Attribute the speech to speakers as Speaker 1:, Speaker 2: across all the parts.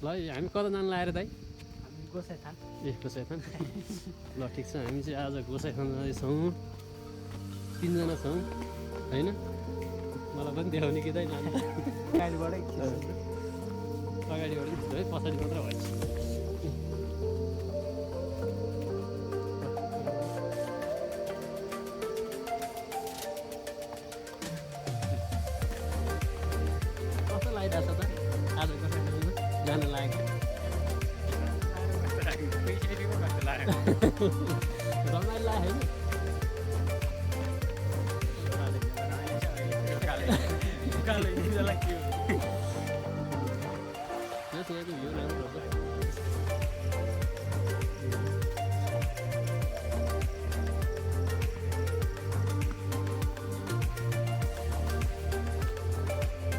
Speaker 1: ल हामी कता जानु लाएर दाइ
Speaker 2: गोसाइथान
Speaker 1: ए गोसाइथान ल ठिक छ हामी चाहिँ आज गोसाइथान जाँदैछौँ 3 जना छौँ होइन मलाई पनि देखाउने कि दाइ नानी
Speaker 2: गाडीबाटै
Speaker 1: अगाडिबाट खिच्नु है पछाडि मात्र भएछ कस्तो लागिरहेको छ त आज गोसाइथानमा जान लागेको रमाइलो लाग्यो होइन यहाँको भ्यू राम्रो छ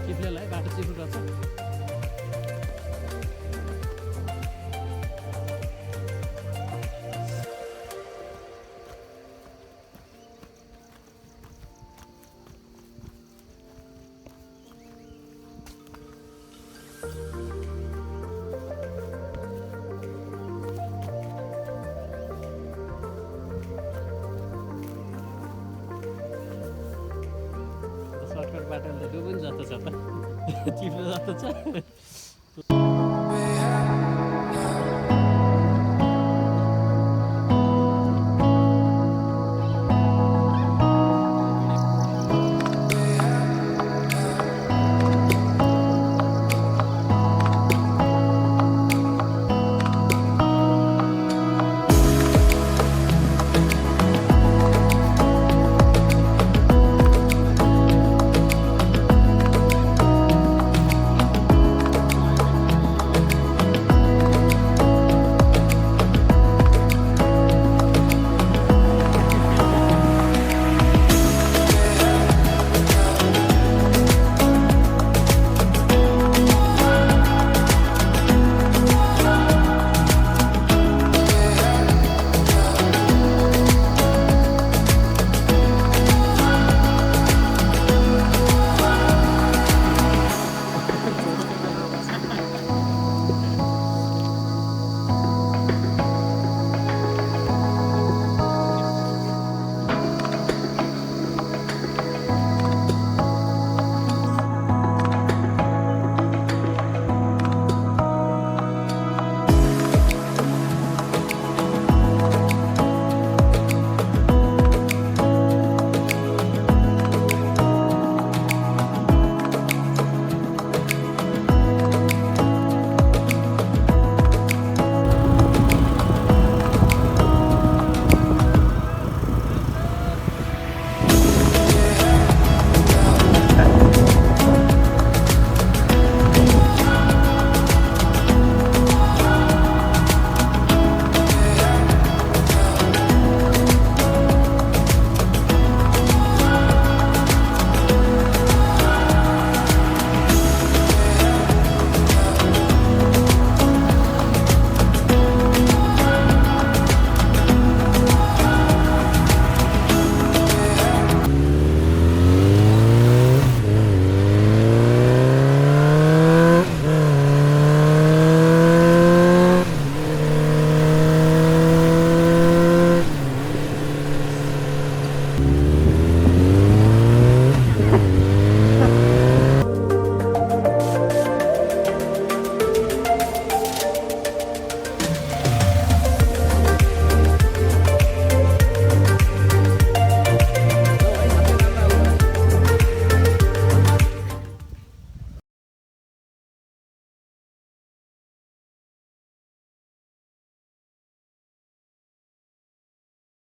Speaker 1: चिप्लेलाई बाटो चिप्लो रहेछ सर्टकट बाटोले डुबुन् जस्तो छ त चिप्लो जस्तो छ